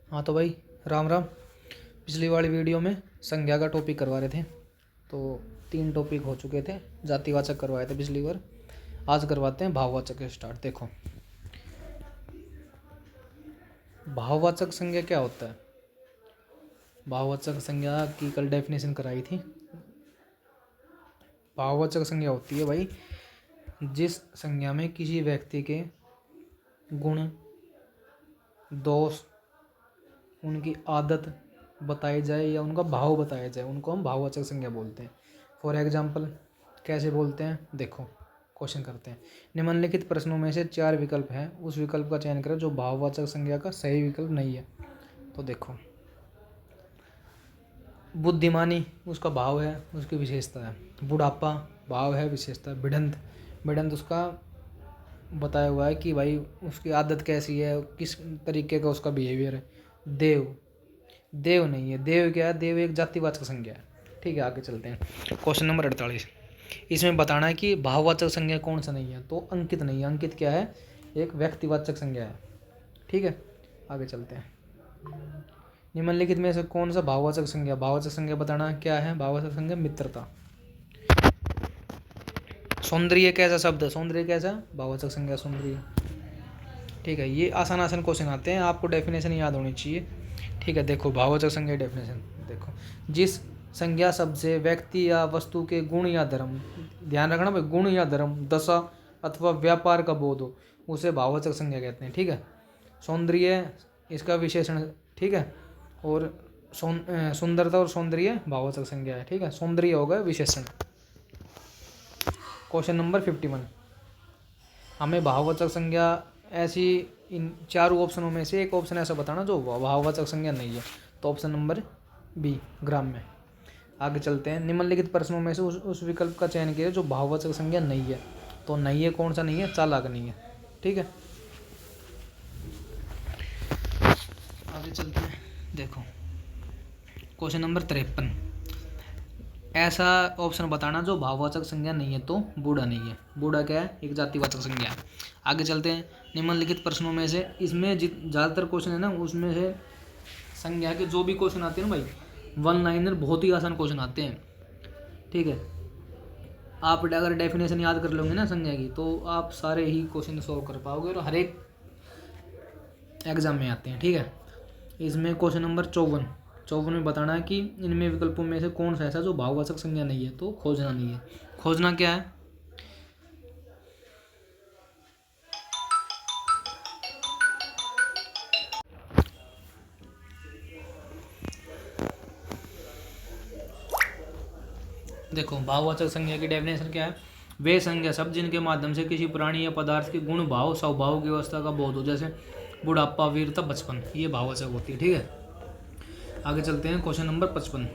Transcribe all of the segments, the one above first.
हाँ तो भाई राम राम। पिछली वाली वीडियो में संज्ञा का टॉपिक करवा रहे थे, तो 3 टॉपिक हो चुके थे। जातिवाचक करवाए थे पिछली बार, आज करवाते हैं भाववाचक के स्टार्ट। देखो, भाववाचक संज्ञा क्या होता है। भाववाचक संज्ञा की कल डेफिनेशन कराई थी। भाववाचक संज्ञा होती है भाई जिस संज्ञा में किसी व्यक्ति के गुण, दोष, उनकी आदत बताई जाए या उनका भाव बताया जाए, उनको हम भाववाचक संज्ञा बोलते हैं। फॉर एग्जाम्पल कैसे बोलते हैं, देखो क्वेश्चन करते हैं। निम्नलिखित प्रश्नों में से 4 विकल्प हैं, उस विकल्प का चयन करें जो भाववाचक संज्ञा का सही विकल्प नहीं है। तो देखो, बुद्धिमानी उसका भाव है, उसकी विशेषता है। बुढ़ापा भाव है, विशेषता है। भिड़ंत, भिड़ंत उसका बताया हुआ है कि भाई उसकी आदत कैसी है, किस तरीके का उसका बिहेवियर है। देव, देव नहीं है। देव क्या है? देव एक जातिवाचक संज्ञा है। ठीक है, आगे चलते हैं। क्वेश्चन नंबर 48, इसमें बताना है कि भाववाचक संज्ञा कौन सा नहीं है। तो अंकित नहीं है। अंकित क्या है? एक व्यक्तिवाचक संज्ञा है। ठीक है, आगे चलते हैं। निम्नलिखित में से कौन सा भाववाचक संज्ञा, भाववाचक संज्ञा बताना क्या है। भाववाचक संज्ञा मित्रता। सौंदर्य कैसा शब्द है? सौंदर्य कैसा? भाववाचक संज्ञा सौंदर्य। ठीक है, ये आसान आसान क्वेश्चन आते हैं, आपको डेफिनेशन याद होनी चाहिए। ठीक है, देखो भाववाचक संज्ञा डेफिनेशन देखो, जिस संज्ञा शब्द से व्यक्ति या वस्तु के गुण या धर्म, ध्यान रखना भाई, गुण या धर्म, दशा अथवा व्यापार का बोध हो, उसे भाववाचक संज्ञा कहते हैं। ठीक है, सौंदर्य इसका विशेषण। ठीक है, और सुंदरता और सौंदर्य भाववाचक संज्ञा है। ठीक है, सौंदर्य होगा विशेषण। क्वेश्चन नंबर 51, हमें भाववाचक संज्ञा ऐसी इन चारों ऑप्शनों में से एक ऑप्शन ऐसा बताना जो भाववाचक संज्ञा नहीं है। तो ऑप्शन नंबर बी, ग्राम्य। आगे चलते हैं। निम्नलिखित प्रश्नों में से उस विकल्प का चयन किया जो भाववाचक संज्ञा नहीं है। तो नहीं है, कौन सा नहीं है? चालाक नहीं है। ठीक है, आगे चलते हैं। देखो क्वेश्चन नंबर 53, ऐसा ऑप्शन बताना जो भाववाचक संज्ञा नहीं है। तो बूढ़ा नहीं है। बूढ़ा क्या है? एक जातिवाचक संज्ञा है। आगे चलते हैं। निम्नलिखित प्रश्नों में से, इसमें ज़्यादातर क्वेश्चन है ना, उसमें से संज्ञा के जो भी क्वेश्चन आते हैं ना भाई, 1 लाइनर बहुत ही आसान क्वेश्चन आते हैं। ठीक है, आप अगर डेफिनेशन याद कर लोगे ना संज्ञा की, तो आप सारे ही क्वेश्चन सॉल्व कर पाओगे और हर एक एग्जाम में आते हैं। ठीक है, इसमें क्वेश्चन नंबर 54 में बताना है कि इनमें विकल्पों में से कौन सा ऐसा जो भाववाचक संज्ञा नहीं है। तो खोजना नहीं है। खोजना क्या है? देखो, भाववाचक संज्ञा की डेफिनेशन क्या है? वे संज्ञा शब्द जिनके माध्यम से किसी प्राणी या पदार्थ के गुण, भाव, स्वभाव की अवस्था का बोध हो, जैसे बुढ़ापा, वीरता, बचपन, ये भाववाचक होती है। ठीक है, आगे चलते हैं। क्वेश्चन नंबर 55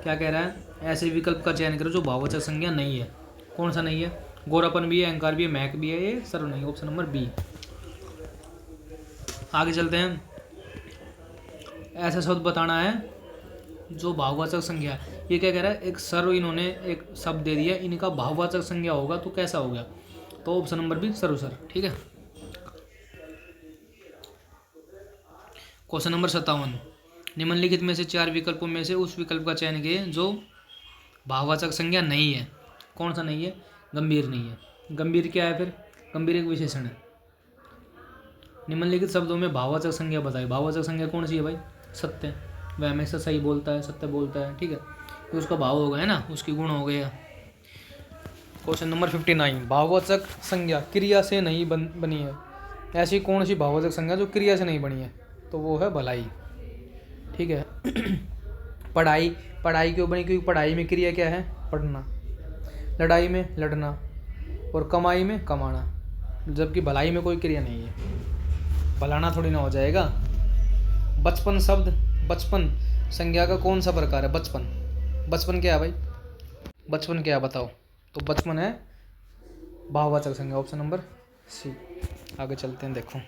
क्या कह रहा है? ऐसे विकल्प का चयन करो जो भाववाचक संज्ञा नहीं है। कौन सा नहीं है? गोरापन भी है, अहंकार भी है, महक भी है, ये सर्व नहीं। Option number B. आगे चलते हैं। ऐसा शब्द बताना है जो भाववाचक संज्ञा है। ये क्या कह रहा है? एक सर्व, इन्होंने एक शब्द दे दिया, इनका भाववाचक संज्ञा होगा तो कैसा हो गया? तो ऑप्शन नंबर बी, सर्व सर। ठीक है, क्वेश्चन नंबर 57, निम्नलिखित में से 4 विकल्पों में से उस विकल्प का चयन किए जो भाववाचक संज्ञा नहीं है। कौन सा नहीं है? गंभीर नहीं है। गंभीर क्या है फिर? गंभीर एक विशेषण है। निम्नलिखित शब्दों में भाववाचक संज्ञा बताई। भाववाचक संज्ञा कौन सी है भाई? सत्य, वह हमेशा सही बोलता है, सत्य बोलता है। ठीक है, तो उसका भाव हो गया ना, उसकी गुण हो गया। क्वेश्चन नंबर 59, भाववाचक संज्ञा क्रिया से नहीं बनी है। ऐसी कौन सी भाववाचक संज्ञा जो क्रिया से नहीं बनी है? तो वो है भलाई। ठीक है, पढ़ाई, पढ़ाई क्यों बनी? क्योंकि पढ़ाई में क्रिया क्या है? पढ़ना। लड़ाई में लड़ना, और कमाई में कमाना, जबकि भलाई में कोई क्रिया नहीं है। भलाना थोड़ी ना हो जाएगा। बचपन शब्द, बचपन संज्ञा का कौन सा प्रकार है? बचपन, बचपन क्या है भाई? बचपन क्या है बताओ? तो बचपन है भाववाचक संज्ञा। Option number C. आगे चलते हैं। देखो,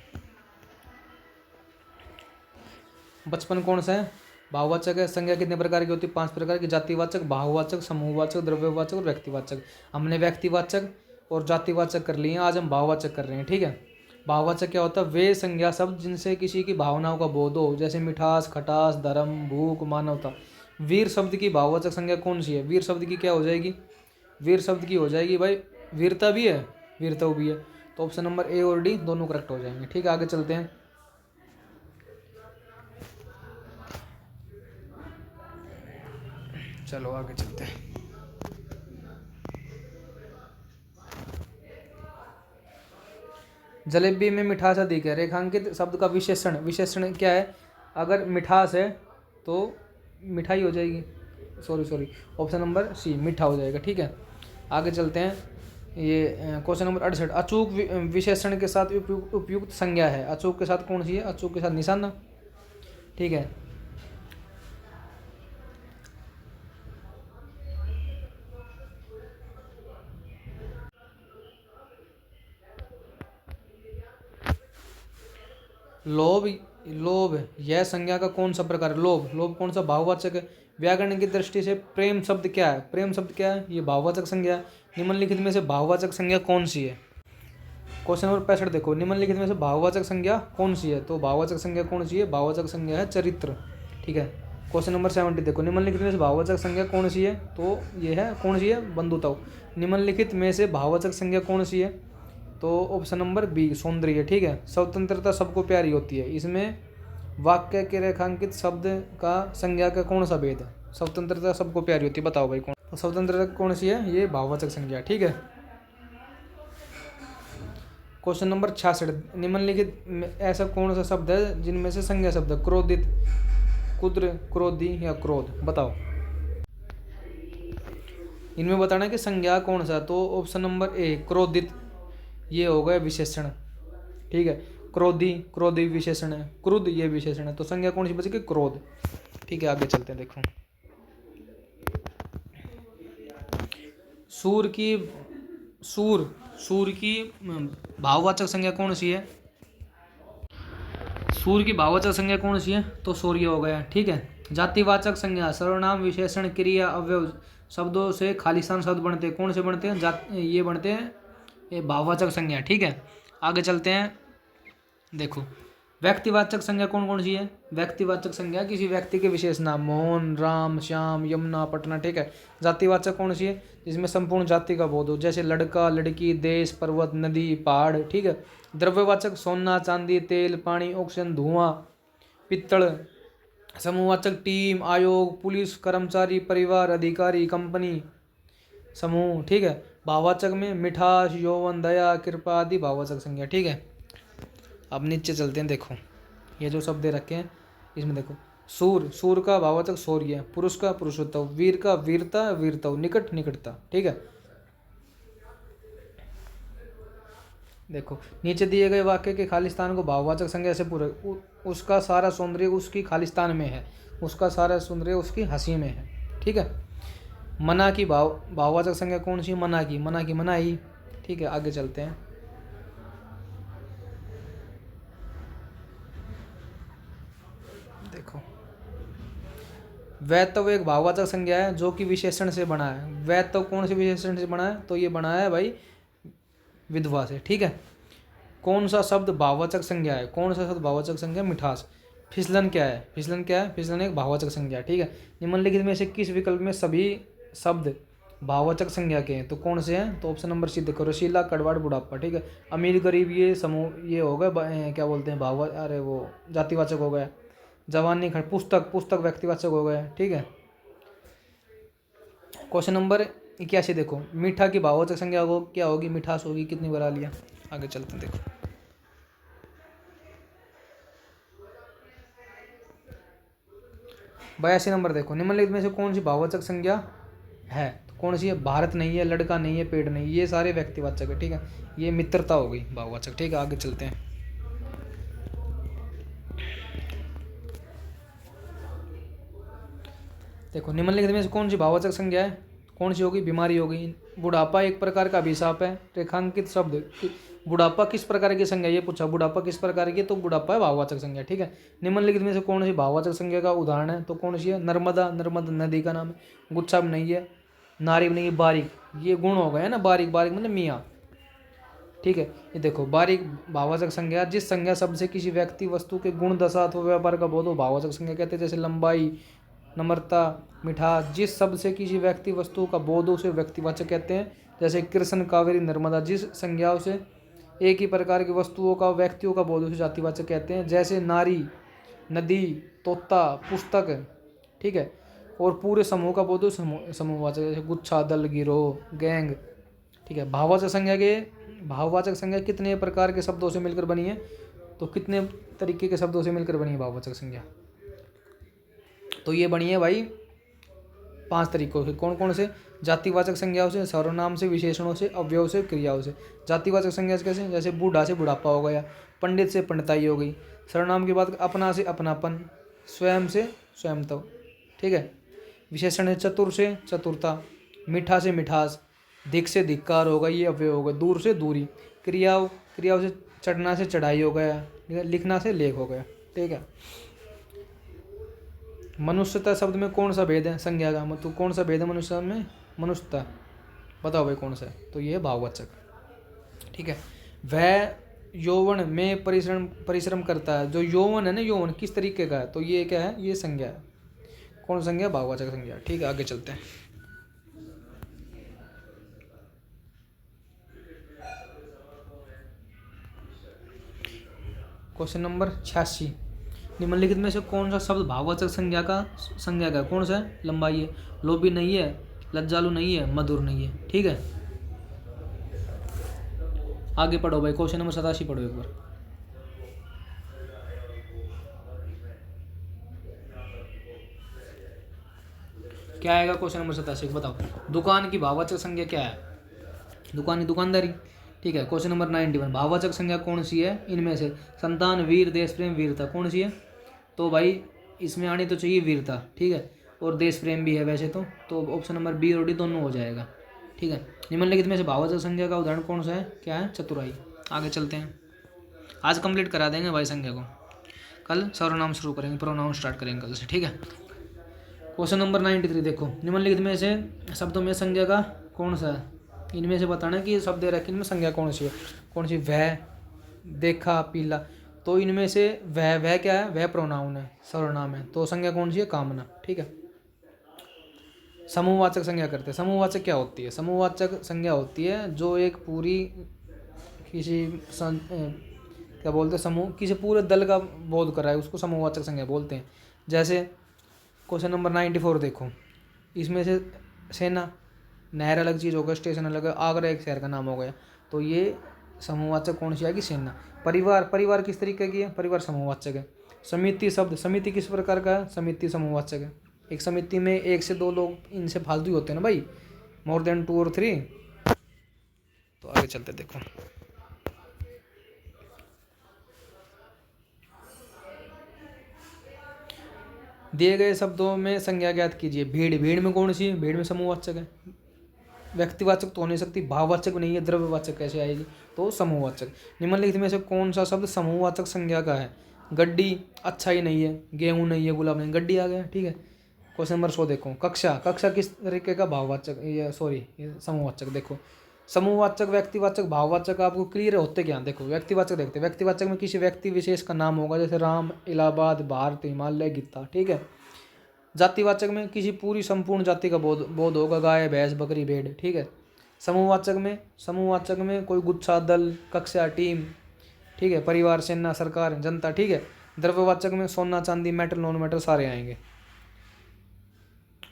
बचपन कौन सा है? भाववाचक है। संज्ञा कितने प्रकार की होती है? 5 प्रकार की। जातिवाचक, भाववाचक, समूहवाचक, द्रव्यवाचक और व्यक्तिवाचक। हमने व्यक्तिवाचक और जातिवाचक कर लिए हैं, आज हम भाववाचक कर रहे हैं। ठीक है, भाववाचक क्या होता है? वे संज्ञा शब्द जिनसे किसी की भावनाओं का बोध हो, जैसे मिठास, खटास, धर्म, भूख, मानवता। वीर शब्द की भाववाचक संज्ञा कौन सी है? वीर शब्द की क्या हो जाएगी? वीर शब्द की हो जाएगी भाई, वीरता भी है, वीरता भी है। तो ऑप्शन नंबर ए और डी दोनों करेक्ट हो जाएंगे। ठीक है, आगे चलते हैं। चलो आगे चलते हैं। जलेबी में मिठास अधिक है। रेखांकित शब्द का विशेषण, विशेषण क्या है? अगर मिठास है तो मिठाई हो जाएगी, सॉरी ऑप्शन नंबर सी मीठा हो जाएगा। ठीक है, आगे चलते हैं। ये क्वेश्चन नंबर 68, अचूक विशेषण के साथ उपयुक्त संज्ञा है। अचूक के साथ कौन सी है? अचूक के साथ निशाना। ठीक है, लोभ, लोभ यह संज्ञा का कौन सा प्रकार है? लोभ, लोभ कौन सा भाववाचक है? व्याकरण की दृष्टि से प्रेम शब्द क्या है? प्रेम शब्द क्या है? ये भाववाचक संज्ञा है। निम्नलिखित में से भाववाचक संज्ञा कौन सी है? क्वेश्चन नंबर 65 देखो, निम्नलिखित में से भाववाचक संज्ञा कौन सी है? तो भाववाचक संज्ञा कौन सी है? भाववाचक संज्ञा है चरित्र। ठीक है, क्वेश्चन नंबर 70 देखो, निम्नलिखित में से भाववाचक संज्ञा कौन सी है? तो ये है कौन सी है? बंधुता। निम्नलिखित में से भाववाचक संज्ञा कौन सी है? तो ऑप्शन नंबर बी सौंदर्य। ठीक है, स्वतंत्रता सबको प्यारी होती है। इसमें वाक्य के रेखांकित शब्द का संज्ञा का कौन सा भेद है? स्वतंत्रता सबको प्यारी होती है, बताओ भाई कौन? तो स्वतंत्रता कौन सी है? ये भाववाचक संज्ञा। ठीक है, क्वेश्चन नंबर 66, निम्नलिखित में ऐसा कौन सा शब्द है जिनमें से संज्ञा शब्द है? क्रोधित, कुद्र, क्रोधी या क्रोध, बताओ। इनमें बताना है कि संज्ञा कौन सा। तो ऑप्शन नंबर ए क्रोधित, ये हो गया विशेषण। ठीक है, क्रोधी, क्रोधी विशेषण है। क्रुद्ध ये विशेषण है। तो संज्ञा कौन सी बचेगी? क्रोध। ठीक है, आगे चलते हैं। देखो, सूर की, सूर की भाववाचक संज्ञा कौन सी है? सूर की भाववाचक संज्ञा कौन सी है? तो सूर्य हो गया। ठीक है, जातिवाचक संज्ञा, सर्वनाम, विशेषण, क्रिया, अवयव शब्दों से खालिस्तान शब्द बनते हैं। कौन से बनते हैं? ये बनते हैं ये भाववाचक संज्ञा। ठीक है, आगे चलते हैं। देखो, व्यक्तिवाचक संज्ञा कौन कौन सी है? व्यक्तिवाचक संज्ञा किसी व्यक्ति के विशेष नाम, मोहन, राम, श्याम, यमुना, पटना। ठीक है, जातिवाचक कौन सी है? जिसमें संपूर्ण जाति का बोध हो, जैसे लड़का, लड़की, देश, पर्वत, नदी, पहाड़। ठीक है, द्रव्यवाचक सोना, चांदी, तेल, पानी, ऑक्सीजन, धुआं, पित्तल। समूहवाचक टीम, आयोग, पुलिस, कर्मचारी, परिवार, अधिकारी, कंपनी, समूह। ठीक है, भाववाचक में मिठास, यौवन, दया, कृपा आदि भाववाचक संज्ञा। ठीक है, अब नीचे चलते हैं। देखो, ये जो शब्द दे रखे हैं इसमें देखो, सूर, सूर का भाववाचक शौर्य, पुरुष का पुरुषत्व, वीर का वीरता, वीरता, निकट, निकटता। ठीक है, देखो नीचे दिए गए वाक्य के खालिस्तान को भाववाचक संज्ञा से पूरे, उसका सारा सौंदर्य उसकी खालिस्तान में है, उसका सारा सौंदर्य उसकी हंसी में है। ठीक है, मना की भाववाचक संज्ञा कौन सी? मना की, मना की मनाही। ठीक है, आगे चलते हैं। देखो, वैतव एक भाववाचक संज्ञा है जो कि विशेषण से बना है। वैतव कौन से विशेषण से बना है? तो ये बना है भाई विधवा से। ठीक है, कौन सा शब्द भाववाचक संज्ञा है? कौन सा शब्द भाववाचक संज्ञा? मिठास। फिसलन क्या है? फिसलन क्या है? फिसलन एक भाववाचक संज्ञा। ठीक है, निम्नलिखित में से किस विकल्प में सभी शब्द भाववाचक संज्ञा के हैं? तो कौन से हैं? तो ऑप्शन नंबर सी देखो, रसीला, कड़वाड़, बुढ़ापा। ठीक है, अमीर, गरीब ये समूह, ये हो गए क्या बोलते हैं भाव, अरे वो जातिवाचक हो गया। जवानी, खड़, पुस्तक, पुस्तक व्यक्तिवाचक हो गया। ठीक है, क्वेश्चन नंबर 81 देखो, मीठा की भाववाचक संज्ञा क्या होगी? मिठास होगी। कितनी बार आ लिया? आगे चलते हैं। देखो, 82 नंबर देखो, निम्नलिखित में से कौन सी भाववाचक संज्ञा है? तो कौन सी है? भारत नहीं है, लड़का नहीं है, पेड़ नहीं, ये सारे व्यक्तिवाचक है। ठीक है, ये मित्रता हो गई भाववाचक। ठीक है, आगे चलते हैं। देखो, निम्नलिखित में से कौन सी भाववाचक संज्ञा है? कौन सी होगी? बीमारी होगी। बुढ़ापा एक प्रकार का अभिशाप है। रेखांकित शब्द, बुढ़ापा किस प्रकार की संज्ञा? ये पूछा, बुढ़ापा किस प्रकार की? तो बुढ़ापा है भाववाचक संज्ञा। ठीक है, निम्नलिखित में से कौन सी भाववाचक संज्ञा का उदाहरण है? तो कौन सी है? नर्मदा, नर्मदा नदी का नाम है। गुच्छा भी नहीं है, नारी भी नहीं है, बारीक, ये गुण हो गया ना, बारीक, बारीक मतलब मियाँ। ठीक है। ये देखो बारीक भाववाचक संज्ञा, जिस संज्ञा शब्द से किसी व्यक्ति वस्तु के गुण दशा अथवा व्यापार का बोध हो भाववाचक संज्ञा कहते हैं। जैसे लंबाई, नम्रता, मिठास, जिस शब्द से किसी व्यक्ति वस्तु का बोध हो उसे व्यक्तिवाचक कहते हैं। जैसे कृष्ण, कावेरी, नर्मदा, जिस संज्ञाओं से एक ही प्रकार की वस्तुओं का व्यक्तियों का बोध हो उसे जातिवाचक कहते हैं। जैसे नारी, नदी, तोता, पुस्तक, ठीक है। और पूरे समूह का बोध हो समूहवाचक, जैसे गुच्छा, दल, गिरोह, गैंग, ठीक है। भाववाचक संज्ञा कितने प्रकार के शब्दों से मिलकर बनी है, तो कितने तरीके के शब्दों से मिलकर बनी है भाववाचक संज्ञा, तो ये बनी है भाई 5 तरीकों से। कौन कौन से? जातिवाचक संज्ञाओं से, सर्वनाम से, विशेषणों से, अवयव से, क्रियाओं से। जातिवाचक संज्ञा कैसे? जैसे बूढ़ा से बुढ़ापा हो गया, पंडित से पंडिताई हो गई। सर्वनाम की बात, अपना से अपनापन, स्वयं से स्वयंत्व, ठीक है। विशेषण है चतुर से चतुरता, मीठा से मिठास, दिक से धिक्कार होगा, ये अवयव हो गया। दूर से दूरी। क्रियाओं से चढ़ना से चढ़ाई हो गया, ठीक है। लिखना से लेख हो गया, ठीक है। मनुष्यता शब्द में कौन सा भेद है संज्ञा का, मतलब कौन सा भेद है मनुष्य में? मनुष्यता, बताओ भाई कौन सा है, तो ये है भाववाचक, ठीक है। वह यौवन में परिश्रम करता है। जो यौवन है ना, यौवन किस तरीके का है, तो ये क्या है? ये संज्ञा है। कौन संज्ञा? भाववाचक संज्ञा, ठीक है। आगे चलते हैं। क्वेश्चन नंबर 86, निम्नलिखित में से कौन सा शब्द भाववाचक संज्ञा का कौन सा है? लंबाई है, लोभी नहीं है, लज्जालु नहीं है, मधुर नहीं है, ठीक है। आगे पढ़ो भाई, क्वेश्चन नंबर 87 पढ़ो एक बार। क्या आएगा क्वेश्चन नंबर 87, बताओ। दुकान की भाववाचक संज्ञा क्या है? दुकान की दुकानदारी, ठीक है। क्वेश्चन नंबर 91, भाववाचक संज्ञा कौन सी है इनमें से? संतान, वीर, देश प्रेम, वीरता, कौन सी है? तो भाई इसमें आनी तो चाहिए वीरता, ठीक है। और देश प्रेम भी है वैसे तो ऑप्शन नंबर बी और डी दोनों हो जाएगा, ठीक है। निम्नलिखित में से भाववाचक संज्ञा का उदाहरण कौन सा है? क्या है? चतुराई। आगे चलते हैं। आज कंप्लीट करा देंगे भाई संज्ञा को, कल सर्वनाम शुरू करेंगे, प्रोनाउन स्टार्ट करेंगे कल से, ठीक है। क्वेश्चन नंबर 93 देखो, निम्नलिखित में से शब्दों में संज्ञा का कौन सा है? इनमें से बताना कि शब्द दे रखे इनमें संज्ञा कौन सी है। कौन सी? वह, देखा, पीला, तो इनमें से वह क्या है? वह प्रोनाउन है, सर्वनाम है, तो संज्ञा कौन सी है? कामना, ठीक है। समूहवाचक संज्ञा करते हैं। समूहवाचक क्या होती है? समूहवाचक संज्ञा होती है जो एक पूरी किसी क्या बोलते हैं, समूह किसी पूरे दल का बोध कर रहा है, उसको समूहवाचक संज्ञा बोलते हैं। जैसे क्वेश्चन नंबर 94 देखो, इसमें से सेना, नहर अलग चीज़ हो गया, स्टेशन अलग है, आगरा एक शहर का नाम हो गया, तो ये समूहवाचक कौन सी आएगी? सेना। परिवार किस तरीके की है? परिवार समूहवाचक है। समिति शब्द, समिति किस प्रकार का है? समिति समूहवाचक है। एक समिति में 1 से 2 लोग, इनसे फालतू ही होते हैं ना भाई, मोर देन 2 और 3। तो आगे चलते देखो, दिए गए शब्दों में संज्ञा ज्ञात कीजिए। भीड़ में कौन सी है? भीड़ में समूहवाचक है। व्यक्तिवाचक तो हो नहीं सकती, भाववाचक नहीं है, द्रव्यवाचक कैसे आएगी? तो समूहवाचक। निम्नलिखित में से कौन सा शब्द समूहवाचक संज्ञा का है? गड्डी अच्छा ही नहीं है, गेहूं नहीं है, गुलाब नहीं, गड्डी आ गया, ठीक है। क्वेश्चन नंबर 100 देखो, कक्षा किस तरीके का? भाववाचक, ये समूहवाचक। देखो समूहवाचक, व्यक्तिवाचक, भाववाचक आपको क्लियर होते क्या? देखो व्यक्तिवाचक देखते हैं। व्यक्तिवाचक में किसी व्यक्ति विशेष का नाम होगा, जैसे राम, इलाहाबाद, भारत, हिमालय, गीता, ठीक है। जातिवाचक में किसी पूरी संपूर्ण जाति का बोध होगा, गाय, भैंस, बकरी, भेड़, ठीक है। समूहवाचक में कोई गुच्छा, दल, कक्षा, टीम, ठीक है। परिवार, सेना, सरकार, जनता, ठीक है। द्रव्यवाचक में सोना, चांदी, मेटल, नॉन मेटल सारे आएंगे।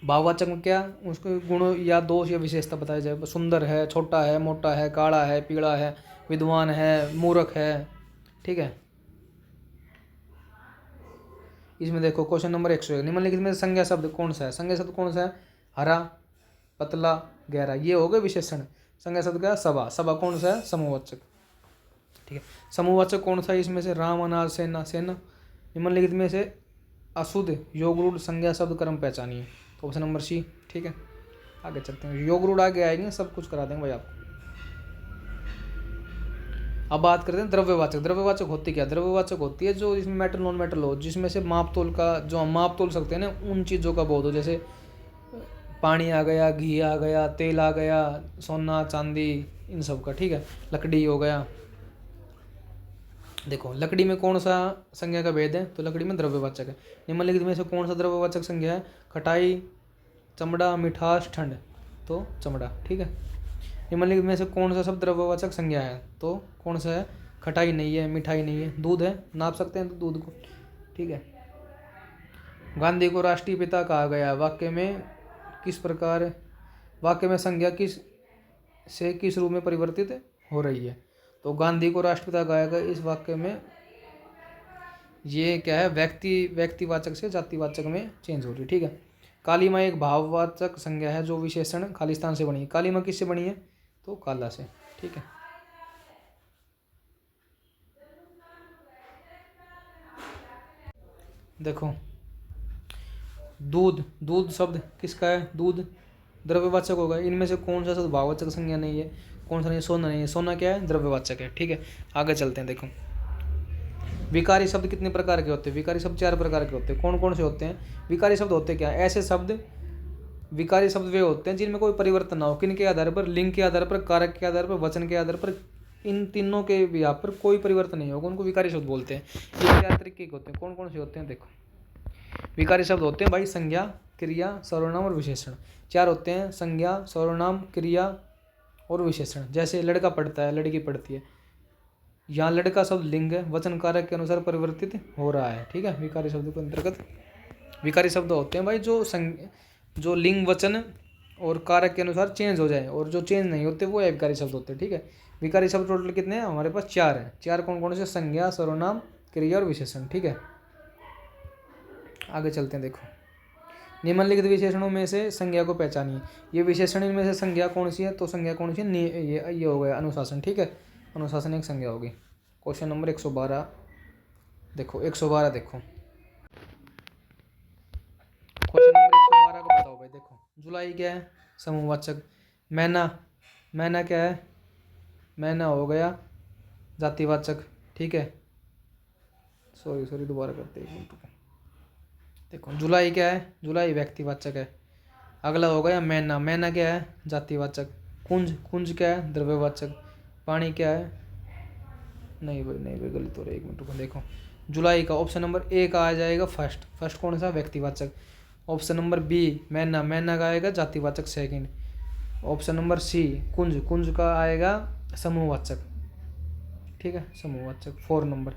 भाववाचक में क्या? उसके गुण या दोष या विशेषता बताया जाए। सुंदर है, छोटा है, मोटा है, काला है, पीला है, विद्वान है, मूर्ख है, ठीक है। इसमें देखो क्वेश्चन नंबर 101, निम्नलिखित में संज्ञा शब्द कौन सा है? संज्ञा शब्द कौन सा है? हरा, पतला, गहरा, ये हो गए विशेषण। संज्ञा शब्द क्या? सभा कौन सा है? समूहवाचक, ठीक है। समूहवाचक कौन सा है इसमें से? राम, अनाज, सेना। निम्नलिखित में से अशुद्ध योग रूढ़ संज्ञा शब्द क्रम पहचानिए, तो ऑप्शन नंबर सी, ठीक है। आगे चलते हैं, योग रूढ़ आगे आएंगे, सब कुछ करा देंगे भाई आपको। अब बात करते हैं द्रव्यवाचक होती क्या? द्रव्यवाचक होती है जो इसमें मेटल, नॉन मेटल हो, जिसमें से माप तोल का, जो हम माप तोल सकते हैं ना, उन चीज़ों का बोध हो। जैसे पानी आ गया, घी आ गया, तेल आ गया, सोना, चांदी, इन सब का, ठीक है। लकड़ी हो गया, देखो लकड़ी में कौन सा संज्ञा का भेद है, तो लकड़ी में द्रव्यवाचक है। निम्नलिखित में से कौन सा द्रव्यवाचक संज्ञा है, खटाई, चमड़ा, मिठास, ठंड, तो चमड़ा, ठीक है। निम्नलिखित में से कौन सा शब्द द्रव्यवाचक संज्ञा है, तो कौन सा है, खटाई नहीं है, मिठाई नहीं है, दूध है, नाप सकते हैं तो दूध को, ठीक है। गांधी को राष्ट्रीय पिता कहा गया, वाक्य में किस प्रकार, वाक्य में संज्ञा किस रूप में परिवर्तित हो रही है, तो गांधी को राष्ट्रपिता कहा गया, इस वाक्य में ये क्या है, व्यक्तिवाचक से जातिवाचक में चेंज हो रही है, ठीक है। कालीमा एक भाववाचक संज्ञा है जो विशेषण खालिस्तान से बनी है। कालीमा किससे बनी है, तो काला से, ठीक है। देखो दूध, दूध शब्द किसका है, दूध द्रव्यवाचक होगा। इनमें से कौन सा शब्द भाववाचक संज्ञा नहीं है, कौन सा नहीं, सोना नहीं है, सोना क्या है, द्रव्यवाचक है, ठीक है। आगे चलते हैं, देखो विकारी शब्द कितने प्रकार के होते हैं, विकारी शब्द 4 प्रकार के होते हैं। कौन कौन से होते हैं विकारी शब्द, होते क्या, ऐसे शब्द, विकारी शब्द वे होते हैं जिनमें कोई परिवर्तन ना हो, किन के आधार पर, लिंग के आधार पर, कारक के आधार पर, वचन के आधार पर, इन तीनों के यहाँ पर कोई परिवर्तन नहीं होगा, उनको विकारी शब्द बोलते हैं। ये 4 तरीके के होते हैं। कौन कौन से होते हैं, देखो विकारी शब्द होते हैं भाई, संज्ञा, क्रिया, सर्वनाम और विशेषण। 4 होते हैं, संज्ञा, सर्वनाम, क्रिया और विशेषण। जैसे लड़का पढ़ता है, लड़की पढ़ती है, यहाँ लड़का शब्द लिंग है, वचन कारक के अनुसार परिवर्तित हो रहा है, ठीक है। विकारी शब्द के अंतर्गत विकारी शब्द होते हैं भाई जो लिंग, वचन और कारक के अनुसार चेंज हो जाए, और जो चेंज नहीं होते वो विकारी शब्द होते हैं, ठीक है। विकारी शब्द टोटल कितने हैं हमारे पास, 4 है। 4 कौन कौन से, संज्ञा, सर्वनाम, क्रिया और विशेषण, ठीक है। आगे चलते हैं, देखो निम्नलिखित विशेषणों में से संज्ञा को पहचानिए। ये विशेषण इनमें से संज्ञा कौन सी है, तो संज्ञा कौन सी है, ये हो गया अनुशासन, ठीक है। अनुशासन एक संज्ञा होगी। क्वेश्चन नंबर 112, देखो 112, देखो क्वेश्चन नंबर 112 को बताओ भाई। देखो जुलाई क्या है, समूहवाचक। मैना क्या है, मैना हो गया जातिवाचक, ठीक है। सॉरी दोबारा करते हैं, देखो जुलाई क्या है, जुलाई व्यक्तिवाचक है। अगला हो गया मैना क्या है, जातिवाचक। कुंज क्या है, द्रव्यवाचक। पानी क्या है, नहीं भाई गलत हो रहा है, 1 मिनट रुको। देखो जुलाई का ऑप्शन नंबर ए का आ जाएगा फर्स्ट कौन सा, व्यक्तिवाचक। ऑप्शन नंबर बी मैना का आएगा जातिवाचक, सेकंड। ऑप्शन नंबर सी कुंज का आएगा समूहवाचक, ठीक है, समूहवाचक 4 नंबर।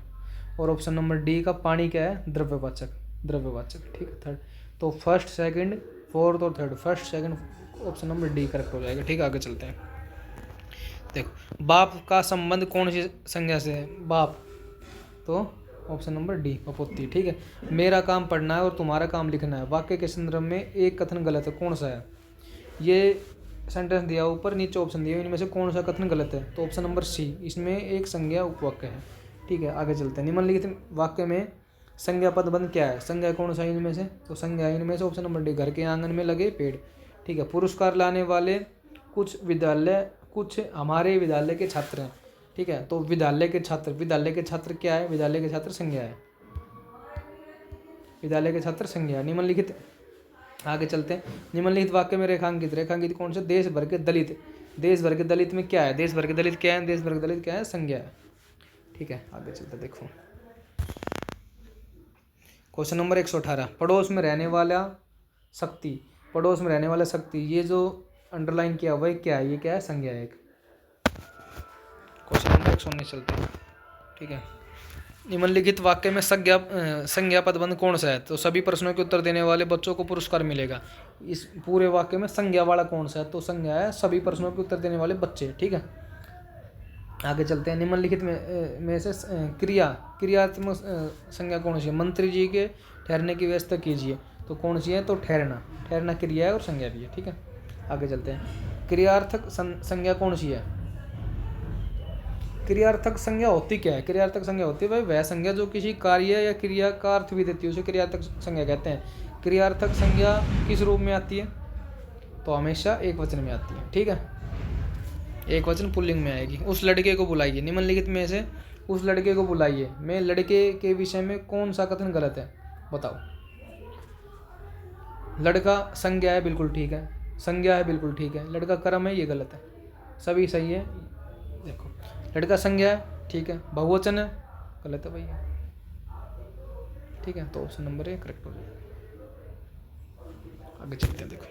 और ऑप्शन नंबर डी का पानी क्या है, द्रव्यवाचक, ठीक है, थर्ड। तो फर्स्ट, सेकंड, फोर्थ और third, first second option number D correct हो जाएगा, ठीक है। आगे चलते हैं, देखो बाप का संबंध कौन सी संज्ञा से है, बाप, तो ऑप्शन नंबर डी अपोत्ती, ठीक है। मेरा काम पढ़ना है और तुम्हारा काम लिखना है, वाक्य के संदर्भ में एक कथन गलत है, कौन सा है, ये सेंटेंस दिया ऊपर, नीचे ऑप्शन दिया, इनमें से कौन सा कथन गलत है, तो ऑप्शन नंबर सी, इसमें एक संज्ञा उपवाक्य है, ठीक है। आगे चलते हैं, निम्नलिखित वाक्य में संज्ञा पदबंध क्या है, संज्ञा कौन सा है इनमें से, तो संज्ञा इनमें से ऑप्शन नंबर डी, घर के आंगन में लगे पेड़, ठीक है। पुरस्कार लाने वाले कुछ हमारे विद्यालय के छात्र हैं, ठीक है। तो विद्यालय के छात्र क्या है, विद्यालय के छात्र संज्ञा है, विद्यालय के छात्र संज्ञा है। निम्नलिखित, आगे चलते हैं, निम्नलिखित वाक्य में रेखांकित कौन से, देश भर के दलित में क्या है, देश भर के दलित क्या है, संज्ञा है, ठीक है। आगे चलते देखो क्वेश्चन नंबर 118, पड़ोस में रहने वाला शक्ति, ये जो अंडरलाइन किया हुआ है क्या है, ये क्या है, संज्ञा है एक। क्वेश्चन नंबर 119 चलते हैं, ठीक है। निम्नलिखित वाक्य में संज्ञा पदबंध कौन सा है, तो सभी प्रश्नों के उत्तर देने वाले बच्चों को पुरस्कार मिलेगा। इस पूरे वाक्य में संज्ञा वाला कौन सा है, तो संज्ञा है सभी प्रश्नों के उत्तर देने वाले बच्चे, ठीक है। आगे चलते हैं, निम्नलिखित में से क्रियात्मक संज्ञा कौन सी है, मंत्री जी के ठहरने की व्यवस्था कीजिए, तो कौन सी है, तो ठहरना क्रिया है और संज्ञा भी है, ठीक है। आगे चलते हैं, क्रियार्थक संज्ञा कौन सी है, क्रियार्थक संज्ञा होती क्या है, क्रियार्थक संज्ञा होती है भाई वह संज्ञा जो किसी कार्य या क्रिया का अर्थ भी देती है, उसे क्रियार्थक संज्ञा कहते हैं। क्रियार्थक संज्ञा किस रूप में आती है, तो हमेशा एक वचन में आती है, ठीक है, एक वचन पुल्लिंग में आएगी। उस लड़के को बुलाइए, निम्नलिखित में से उस लड़के को बुलाइए में लड़के के विषय में कौन सा कथन गलत है, बताओ। लड़का संज्ञा है, बिल्कुल ठीक है, लड़का कर्म है, ये गलत है, सभी सही है, देखो लड़का संज्ञा है, ठीक है, बहुवचन है, गलत है भाई, ठीक है, तो ऑप्शन नंबर ए करेक्ट हो जाएगा। आगे चलते हैं, देखो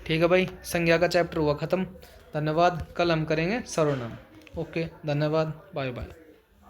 ठीक है भाई, संज्ञा का चैप्टर हुआ ख़त्म। धन्यवाद, कल हम करेंगे सर्वनाम। ओके, धन्यवाद, बाय बाय।